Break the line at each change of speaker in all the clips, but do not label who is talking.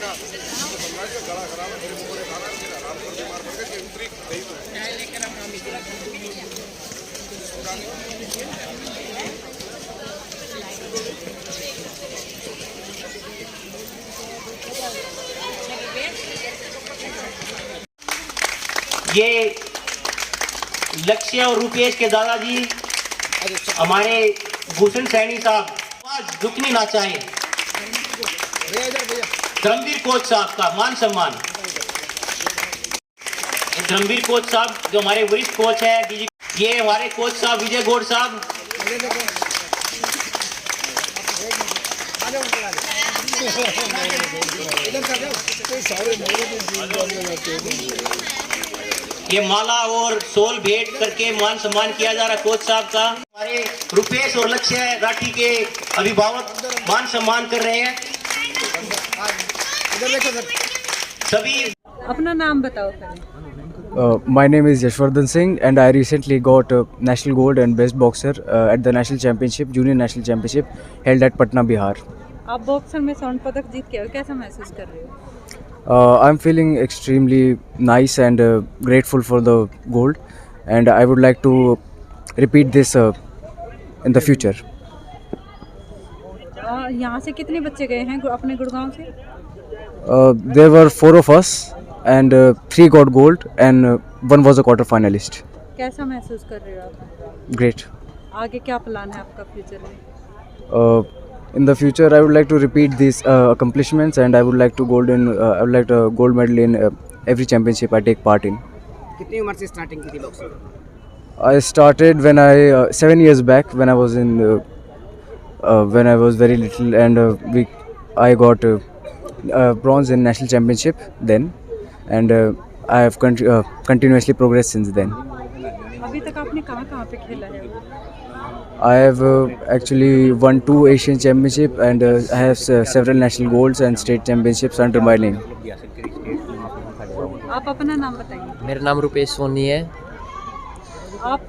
ये लक्ष्य और रुपेश के दादाजी हमारे भूषण सैनी साहब झुकनी ना चाहे, धर्मवीर कोच साहब का मान सम्मान। धर्मवीर कोच साहब जो हमारे वरिष्ठ कोच हैं, ये हमारे कोच साहब विजय गौड़ साहब। ये माला और सोल भेंट करके मान सम्मान किया जा रहा है कोच साहब का। हमारे रुपेश और लक्ष्य राठी के अभिभावक मान सम्मान कर रहे हैं। सभी
अपना नाम बताओ पहले।
My name is Yashwardhan Singh and I recently got National Gold and Best Boxer at the National Championship, Junior National Championship held at Patna, Bihar.
आप बॉक्सर में स्वर्ण पदक जीत के आए हो, कैसा महसूस कर रहे हो?
I'm feeling extremely nice and grateful for the gold, and I would like to repeat this in the future.
यहाँ से कितने बच्चे गए हैं अपने गुड़गांव से?
There were 4 of us and 3 got gold and 1 was a quarter finalist.
कैसा महसूस कर रहे हो आप?
Great.
आगे क्या प्लान है आपका फ्यूचर में?
In the future, I would like to repeat these accomplishments, and I would like to I would like a gold medal in every championship I take part in.
कितनी उम्र से starting की थी boxing?
I started when I 7 years back when I was in when I was very little, and I got bronze in national championship then, and I have continuously progressed since then.
अभी तक आपने कहाँ पे खेला है?
I have actually won 2 Asian Championship and I have several national golds and state championships under my name.
आप अपना नाम बताइए।
मेरा नाम रुपेश सोनी है।
आप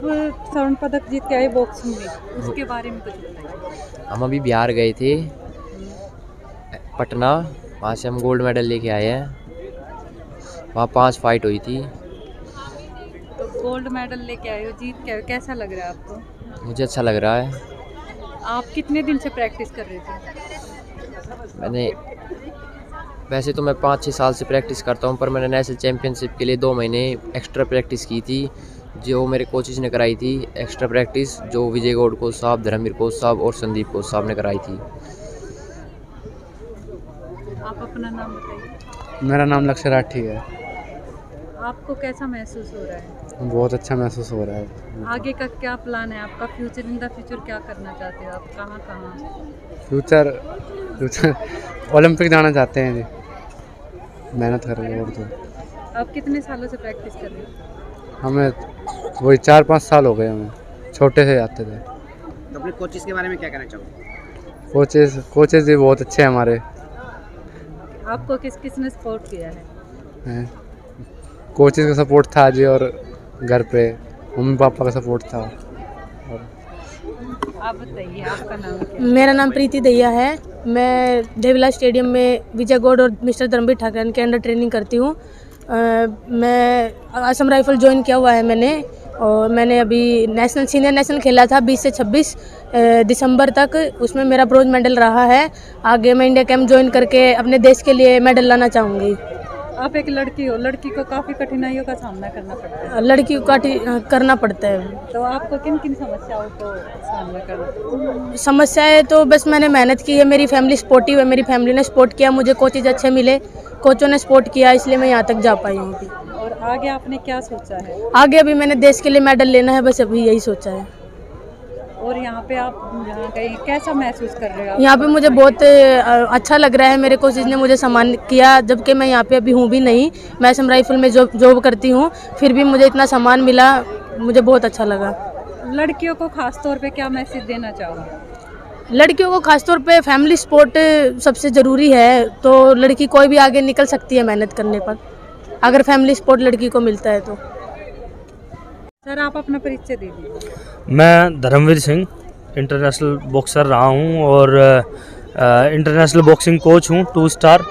स्वर्ण पदक जीत के आए बॉक्सिंग में, उसके बारे में कुछ बताइए।
हम अभी बिहार गए थे पटना, वहाँ से हम गोल्ड मेडल लेके आए हैं। वहाँ 5 फाइट हुई थी।
तो गोल्ड मेडल लेके आए हो, जीत के आए हो, कैसा लग रहा है आपको?
मुझे अच्छा लग रहा है।
आप कितने दिन से प्रैक्टिस कर रहे थे?
मैंने वैसे तो मैं 5-6 साल से प्रैक्टिस करता हूँ, पर मैंने नेशनल चैम्पियनशिप के लिए 2 महीने एक्स्ट्रा प्रैक्टिस की थी, जो मेरे कोचेज ने कराई थी। एक्स्ट्रा प्रैक्टिस जो विजय गौड़ कोच साहब, धर्मवीर कोच साहब और संदीप कोच साहब ने कराई थी।
आप अपना नाम बताइए।
मेरा नाम लक्ष्य राठी है।
आपको कैसा महसूस हो रहा है?
बहुत अच्छा महसूस हो रहा है।
आगे का क्या प्लान है आपका? फ्यूचर इन द फ्यूचर क्या करना चाहते हो आप? कहाँ?
फ्यूचर ओलंपिक जाना चाहते हैं जी, मेहनत कर रहे हैं। और तो
आप कितने सालों से प्रैक्टिस कर रहे हो?
हमें वही 4-5 साल हो गए, हमें छोटे से जाते थे।
तो अपने कोचेस के बारे में क्या कहना चाहोगे?
कोचेस भी बहुत अच्छे हैं हमारे।
आपको किसने सपोर्ट किया है?
कोचेस का सपोर्ट था जी, और घर पे मम्मी पापा का सपोर्ट था।
आप बताइए, आपका नाम क्या है?
मेरा नाम प्रीति दहिया है। मैं देवीला स्टेडियम में विजय गौड़ और मिस्टर धर्मवीर ठाकरे के अंडर ट्रेनिंग करती हूँ। मैं असम राइफल ज्वाइन किया हुआ है मैंने, और मैंने अभी सीनियर नेशनल खेला था 20 से 26 दिसंबर तक। उसमें मेरा ब्रोंज मेडल रहा है। आगे मैं इंडिया कैंप ज्वाइन करके अपने देश के लिए मेडल लाना चाहूँगी।
आप एक लड़की हो, लड़की को काफ़ी कठिनाइयों का सामना करना पड़ता है।
लड़की को करना पड़ता है।
तो आपको किन किन समस्याओं को सामना करना?
समस्याएं तो बस मैंने मेहनत की है, मेरी फैमिली सपोर्टिव है, मेरी फैमिली ने सपोर्ट किया, मुझे कोचेज अच्छे मिले, कोचों ने सपोर्ट किया, इसलिए मैं यहाँ तक जा पाई हूँ अभी।
और आगे आपने क्या सोचा है?
आगे अभी मैंने देश के लिए मेडल लेना है, बस अभी यही सोचा है।
और यहाँ पे आप यहाँ गए, कैसा महसूस कर रहे हो?
यहाँ पे मुझे बहुत अच्छा लग रहा है। मेरे कोचेज ने मुझे सम्मान किया, जबकि मैं यहाँ पे अभी हूँ भी नहीं। मैं असम राइफल में जॉब करती हूँ, फिर भी मुझे इतना सम्मान मिला, मुझे बहुत अच्छा लगा।
लड़कियों को खास तौर पे क्या मैसेज देना चाहोगे?
लड़कियों को खासतौर पे फैमिली सपोर्ट सबसे ज़रूरी है। तो लड़की कोई भी आगे निकल सकती है मेहनत करने पर, अगर फैमिली सपोर्ट लड़की को मिलता है तो।
सर, आप अपना परिचय दे दीजिए।
मैं धर्मवीर सिंह इंटरनेशनल बॉक्सर रहा हूं और इंटरनेशनल बॉक्सिंग कोच हूं 2 स्टार।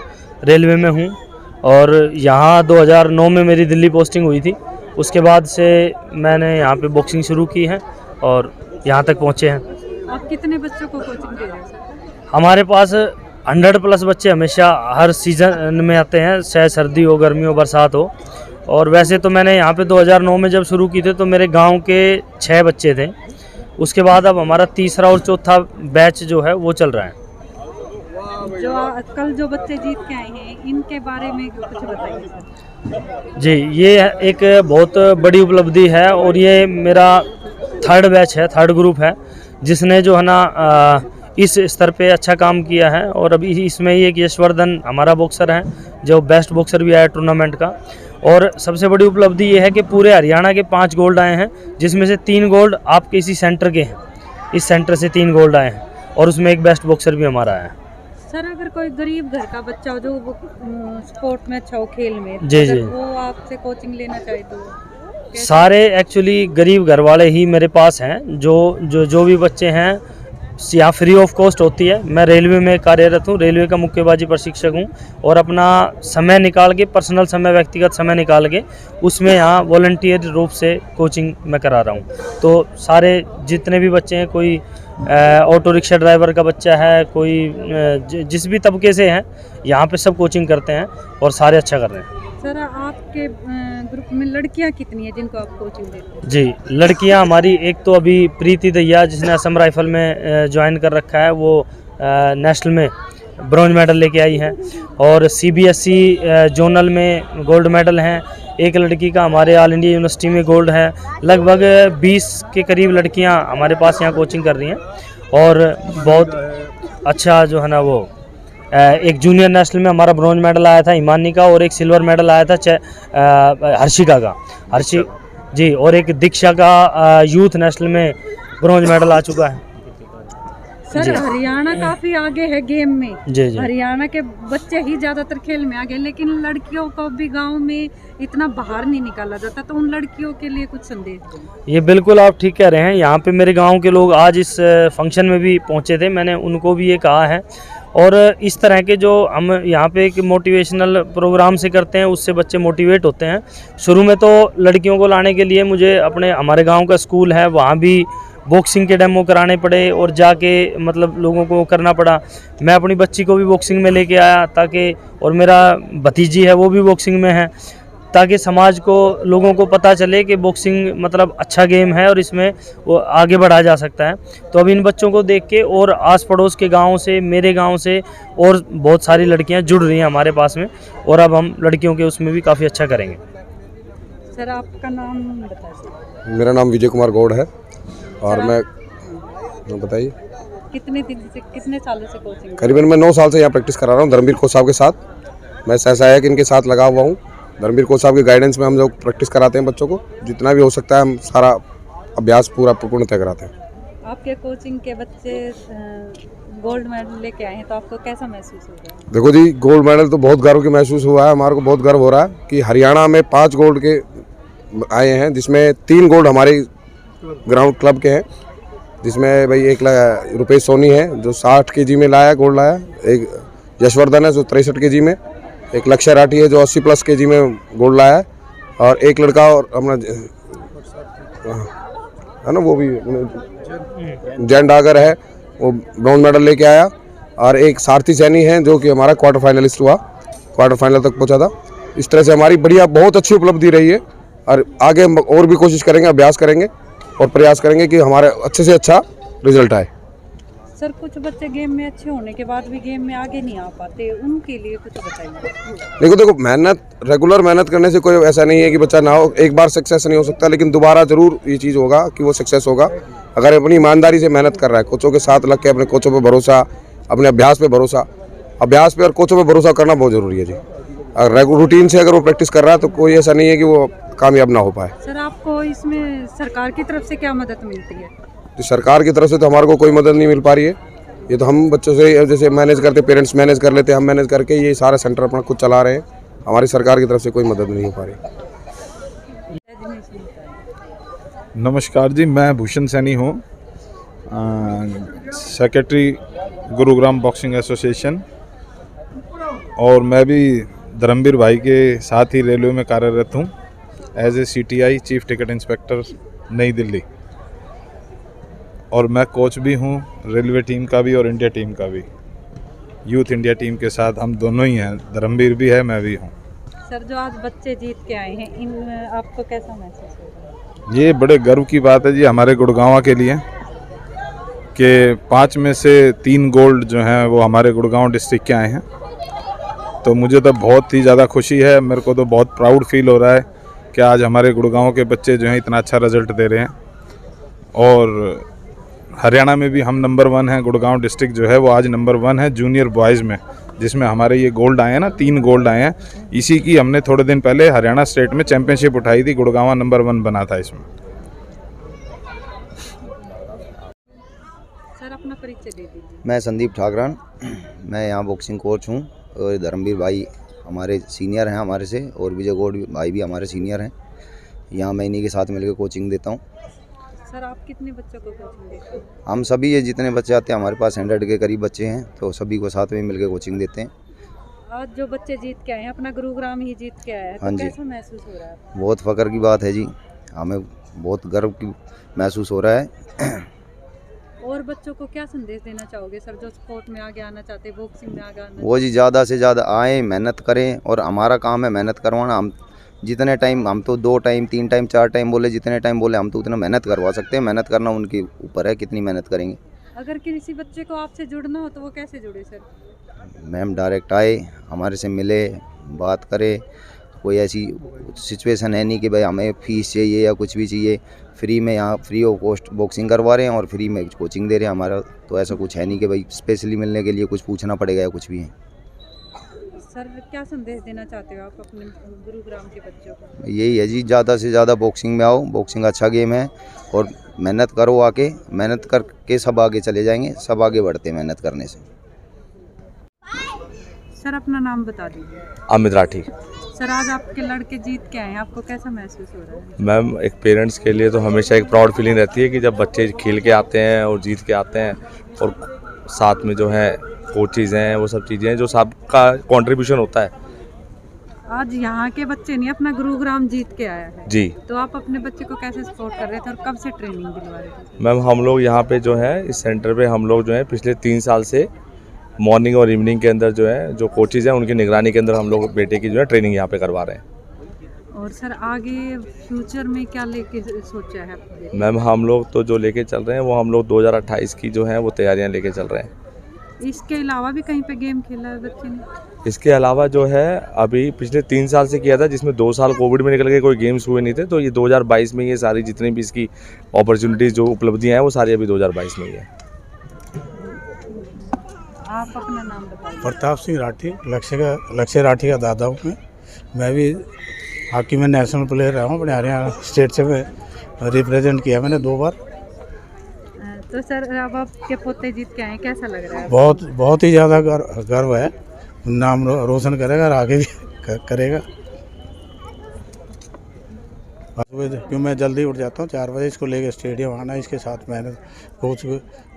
रेलवे में हूँ और यहाँ 2009 में मेरी दिल्ली पोस्टिंग हुई थी। उसके बाद से मैंने यहाँ पे बॉक्सिंग शुरू की है और यहाँ तक पहुँचे हैं।
आप कितने बच्चों को कोचिंग दे रहे हैं सर?
हमारे पास 100+ बच्चे हमेशा हर सीज़न में आते हैं, चाहे सर्दी हो, गर्मी हो, बरसात हो। और वैसे तो मैंने यहाँ पे 2009 में जब शुरू की थी तो मेरे गांव के 6 बच्चे थे। उसके बाद अब हमारा तीसरा और चौथा बैच जो है वो चल रहा है।
जो कल जो बच्चे जीत के आए हैं इनके बारे में कुछ बताइए सर।
जी, ये एक बहुत बड़ी उपलब्धि है और ये मेरा 3rd बैच है, 3rd ग्रुप है, जिसने जो है ना इस स्तर पे अच्छा काम किया है। और अभी इसमें ही एक यशवर्धन हमारा बॉक्सर है जो बेस्ट बॉक्सर भी आया टूर्नामेंट का। और सबसे बड़ी उपलब्धि ये है कि पूरे हरियाणा के 5 गोल्ड आए हैं, जिसमें से 3 गोल्ड आपके इसी सेंटर के हैं। इस सेंटर से 3 गोल्ड आए हैं और उसमें एक बेस्ट बॉक्सर भी हमारा है।
सर अगर कोई गरीब घर का बच्चा हो जो स्पोर्ट में अच्छा हो, खेल में,
जी,
अगर
जी।
वो आपसे कोचिंग लेना चाहे तो कैसे?
सारे एक्चुअली गरीब घर वाले ही मेरे पास हैं। जो भी बच्चे हैं यहाँ फ्री ऑफ कॉस्ट होती है। मैं रेलवे में कार्यरत हूँ, रेलवे का मुक्केबाजी प्रशिक्षक हूँ और अपना समय निकाल के, पर्सनल समय, व्यक्तिगत समय निकाल के उसमें यहाँ वॉलंटियर रूप से कोचिंग मैं करा रहा हूँ। तो सारे जितने भी बच्चे हैं, कोई ऑटो रिक्शा ड्राइवर का बच्चा है, कोई जिस भी तबके से हैं, यहाँ पे सब कोचिंग करते हैं और सारे अच्छा कर रहे हैं।
सर आपके ग्रुप में लड़कियां कितनी हैं जिनको आप कोचिंग देते हैं?
जी, लड़कियां हमारी एक तो अभी प्रीति दैया जिसने असम राइफल में ज्वाइन कर रखा है, वो नेशनल में ब्रॉन्ज मेडल लेके आई हैं और CBSE जोनल में गोल्ड मेडल हैं। एक लड़की का हमारे ऑल इंडिया यूनिवर्सिटी में गोल्ड है। लगभग 20 के करीब लड़कियां हमारे पास यहाँ कोचिंग कर रही हैं और बहुत अच्छा जो है ना वो एक जूनियर नेशनल में हमारा ब्रॉन्ज मेडल आया था हिमानी का और एक सिल्वर मेडल आया था हर्षिका का, हर्षि जी, और एक दीक्षा का यूथ नेशनल में ब्रॉन्ज मेडल आ चुका है।
सर हरियाणा काफी आगे है गेम में।
जी, जी।
हरियाणा के बच्चे ही ज्यादातर खेल में आगे, लेकिन लड़कियों को भी गांव में इतना बाहर नहीं निकाला जाता, तो उन लड़कियों के लिए कुछ संदेश दें।
ये बिल्कुल आप ठीक कह रहे हैं। यहाँ पे मेरे गांव के लोग आज इस फंक्शन में भी पहुँचे थे, मैंने उनको भी ये कहा है। और इस तरह के जो हम यहाँ पे एक मोटिवेशनल प्रोग्राम से करते हैं, उससे बच्चे मोटिवेट होते हैं। शुरू में तो लड़कियों को लाने के लिए मुझे हमारे गांव का स्कूल है, वहाँ भी बॉक्सिंग के डेमो कराने पड़े और जाके मतलब लोगों को करना पड़ा। मैं अपनी बच्ची को भी बॉक्सिंग में लेके आया ताकि, और मेरा भतीजी है वो भी बॉक्सिंग में है, ताकि समाज को, लोगों को पता चले कि बॉक्सिंग मतलब अच्छा गेम है और इसमें वो आगे बढ़ाया जा सकता है। तो अब इन बच्चों को देख के और आस पड़ोस के गाँव से, मेरे गाँव से और बहुत सारी लड़कियां जुड़ रही हैं हमारे पास में, और अब हम लड़कियों के उसमें भी काफ़ी अच्छा करेंगे।
सर आपका नाम बताइए।
मेरा नाम विजय कुमार गौड़ है और मैं बताइए
कितने सालों से कोचिंग?
करीबन मैं 9 साल से यहाँ प्रैक्टिस करा रहा हूँ धर्मवीर कोच साहब के साथ। मैं सहायक इनके साथ लगा हुआ हूँ। धर्मवीर कोच साहब के गाइडेंस में हम लोग प्रैक्टिस कराते हैं बच्चों को, जितना भी हो सकता है हम सारा अभ्यास पूरा पूर्णतः कराते हैं।
आपके कोचिंग के बच्चे गोल्ड मेडल लेके आए हैं, तो आपको कैसा महसूस हो रहा है?
देखो जी, गोल्ड मेडल तो बहुत गर्व की महसूस हुआ है। हमारे को बहुत गर्व हो रहा है कि हरियाणा में 5 गोल्ड के आए हैं, जिसमें 3 गोल्ड हमारे ग्राउंड क्लब के हैं, जिसमें भाई एक रुपेश सोनी है जो 60 kg में लाया, गोल्ड लाया। एक यशवर्धन है जो 63 kg में। एक लक्ष्य राठी है जो 80+ kg में गोल्ड लाया है। और एक लड़का और अपना है ना, वो भी जैन डागर है, वो ब्रॉन्ज मेडल लेके आया। और एक सारथी सैनी है जो कि हमारा क्वार्टर फाइनलिस्ट हुआ, क्वार्टर फाइनल तक पहुंचा था। इस तरह से हमारी बढ़िया, बहुत अच्छी उपलब्धि रही है और आगे हम और भी कोशिश करेंगे, अभ्यास करेंगे और प्रयास करेंगे कि हमारे अच्छे से अच्छा रिजल्ट आए।
सर कुछ बच्चे गेम में अच्छे होने के बाद भी गेम में आगे नहीं आ पाते, उनके लिए कुछ बताइए।
देखो मेहनत, रेगुलर मेहनत करने से कोई ऐसा नहीं है कि बच्चा ना हो, एक बार सक्सेस नहीं हो सकता, लेकिन दोबारा जरूर ये चीज़ होगा कि वो सक्सेस होगा अगर अपनी ईमानदारी से मेहनत कर रहा है। कोचों के साथ लग के अपने कोचों पर भरोसा, अपने अभ्यास पे भरोसा, अभ्यास पे और कोचों पे भरोसा करना बहुत ज़रूरी है जी। अगर रूटीन से अगर वो प्रैक्टिस कर रहा है तो कोई ऐसा नहीं है कि वो कामयाब ना हो पाए।
सर आपको इसमें सरकार की तरफ से क्या मदद मिलती है?
तो सरकार की तरफ से तो हमारे को कोई मदद नहीं मिल पा रही है। ये तो हम बच्चों से जैसे मैनेज करते, पेरेंट्स मैनेज कर लेते हैं, हम मैनेज करके ये सारा सेंटर अपना खुद चला रहे हैं। हमारी सरकार की तरफ से कोई मदद नहीं हो पा रही।
नमस्कार जी, मैं भूषण सैनी हूँ, सेक्रेटरी गुरुग्राम बॉक्सिंग एसोसिएशन। और मैं भी धर्मवीर भाई के साथ ही रेलवे में कार्यरत हूँ as a CTI chief ticket inspector नई दिल्ली। और मैं कोच भी हूँ रेलवे टीम का भी और इंडिया टीम का भी। यूथ इंडिया टीम के साथ हम दोनों ही हैं, धर्मवीर भी है, मैं भी हूँ।
सर जो आज बच्चे जीत के आए हैं, इन आपको कैसा महसूस हो रहा है?
ये बड़े गर्व की बात है जी हमारे गुड़गांव के लिए कि 5 में से 3 गोल्ड जो हैं वो हमारे गुड़गांव डिस्ट्रिक्ट के आए हैं। तो मुझे तो बहुत ही ज़्यादा खुशी है, मेरे को तो बहुत प्राउड फील हो रहा है कि आज हमारे गुड़गांव के बच्चे जो हैं इतना अच्छा रिजल्ट दे रहे हैं। और हरियाणा में भी हम नंबर 1 हैं, गुड़गांव डिस्ट्रिक्ट जो है वो आज नंबर 1 है जूनियर बॉयज़ में, जिसमें हमारे ये गोल्ड आए हैं ना, 3 गोल्ड आए हैं। इसी की हमने थोड़े दिन पहले हरियाणा स्टेट में चैंपियनशिप उठाई थी, गुड़गांव नंबर 1 बना था इसमें।
सर अपना परिचय दे दीजिए।
मैं संदीप ठाकरान, मैं यहाँ बॉक्सिंग कोच हूँ और धर्मवीर भाई हमारे सीनियर हैं हमारे से, और विजय गौड़ भाई भी हमारे सीनियर हैं। यहाँ मैं इन्हीं के साथ मिलकर कोचिंग देता हूँ।
सर आप कितने बच्चों को कोचिंग देते हैं?
हम सभी ये जितने बच्चे आते हैं, हमारे पास 100 के करीब बच्चे हैं, तो सभी को साथ में मिलकर कोचिंग देते हैं।
आज जो बच्चे जीत के आए हैं, अपना गुरुग्राम ही जीत के आया है,
हाँ
तो
जी।
कैसा महसूस हो रहा है?
बहुत फ़ख्र की बात है जी, हमें बहुत गर्व की महसूस हो रहा है।
और बच्चों को क्या संदेश देना चाहोगे सर, जो स्पोर्ट में आगे आना चाहते हैं, बॉक्सिंग में आगे आना?
वो जी ज़्यादा से ज़्यादा आएँ, मेहनत करें, और हमारा काम है मेहनत करवाना। हम जितने टाइम, हम तो 2 टाइम 3 टाइम 4 टाइम बोले, जितने टाइम बोले हम तो उतना मेहनत करवा सकते हैं। मेहनत करना उनके ऊपर है, कितनी मेहनत करेंगे।
अगर किसी बच्चे को आपसे जुड़ना हो तो वो कैसे जुड़े सर?
मैम डायरेक्ट आए, हमारे से मिले, बात करे। कोई ऐसी सिचुएशन है नहीं कि भाई हमें फ़ीस चाहिए या कुछ भी चाहिए। फ्री में यहाँ फ्री ऑफ कॉस्ट बॉक्सिंग करवा रहे हैं और फ्री में कोचिंग दे रहे हैं। हमारा तो ऐसा कुछ है नहीं कि भाई स्पेशली मिलने के लिए कुछ पूछना पड़ेगा या कुछ भी है।
सर क्या संदेश देना चाहते हो आप अपने गुरुग्राम के बच्चों को?
यही है जी, ज़्यादा से ज़्यादा बॉक्सिंग में आओ। बॉक्सिंग अच्छा गेम है और मेहनत करो, आके मेहनत करके सब आगे चले जाएंगे, सब आगे बढ़ते हैं मेहनत करने से।
सर अपना नाम बता दीजिए।
अमित राठी।
सर आज आपके लड़के जीत के आए हैं, आपको कैसा महसूस हो रहा है?
मैम एक पेरेंट्स के लिए तो हमेशा एक प्राउड फीलिंग रहती है कि जब बच्चे खेल के आते हैं और जीत के आते हैं, और साथ में जो है कोचेज़ हैं, वो सब चीज़ें हैं जो सबका कंट्रीब्यूशन होता है।
आज यहाँ के बच्चे नहीं, अपना गुरुग्राम जीत के आया है
जी।
तो आप अपने बच्चे को कैसे सपोर्ट कर रहे थे और कब से ट्रेनिंग दिलवा रहे थे?
मैम हम लोग यहाँ पे जो है इस सेंटर पे हम लोग जो है पिछले 3 साल से मॉर्निंग और इवनिंग के अंदर जो है जो कोचेज़ हैं उनकी निगरानी के अंदर हम लोग बेटे की जो है ट्रेनिंग यहाँ पे करवा रहे हैं।
और सर आगे फ्यूचर में क्या लेके सोचा है आपने?
मैम हम लोग तो जो लेके चल रहे हैं वो हम लोग 2028 की जो है वो तैयारियाँ लेके चल रहे हैं।
इसके अलावा भी कहीं पे गेम खेला है बच्चे ने?
इसके अलावा जो है अभी पिछले 3 साल से किया था, जिसमें 2 साल कोविड में निकल के कोई गेम्स हुए नहीं थे। तो ये 2022 में ये सारी जितनी भी इसकी अपॉर्चुनिटीज़ जो उपलब्धियाँ हैं वो सारी अभी 2022 में ही है।
आप अपना नाम बताइए।
प्रताप सिंह राठी, लक्ष्य राठी का दादा हूँ मैं भी हॉकी में नेशनल प्लेयर रहा हूँ। अपने हरियाणा स्टेट से रिप्रेजेंट किया मैंने 2 बार।
तो सर अब आपके पोते जीत के आए, कैसा लग रहा है?
बहुत ही ज़्यादा गर्व है। नाम रोशन करेगा और आगे भी करेगा। क्यों मैं जल्दी उठ जाता हूँ 4 बजे, इसको लेके स्टेडियम आना, इसके साथ मेहनत।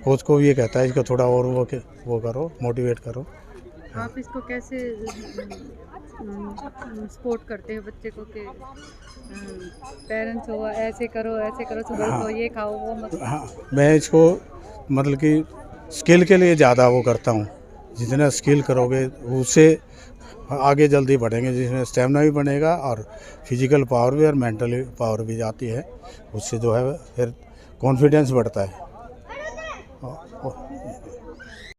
कोच को भी ये कहता है इसको थोड़ा और वो करो, मोटिवेट करो।
आप इसको कैसे सपोर्ट करते हो बच्चे को कि पेरेंट्स हो ऐसे करो सुबह को ये खाओ वो मत?
हाँ, मैं इसको मतलब कि स्किल के लिए ज़्यादा वो करता हूँ। जितना स्किल करोगे उससे आगे जल्दी बढ़ेंगे, जिसमें स्टेमिना भी बनेगा और फिजिकल पावर भी और मेंटल पावर भी जाती है। उससे जो है फिर कॉन्फिडेंस बढ़ता है।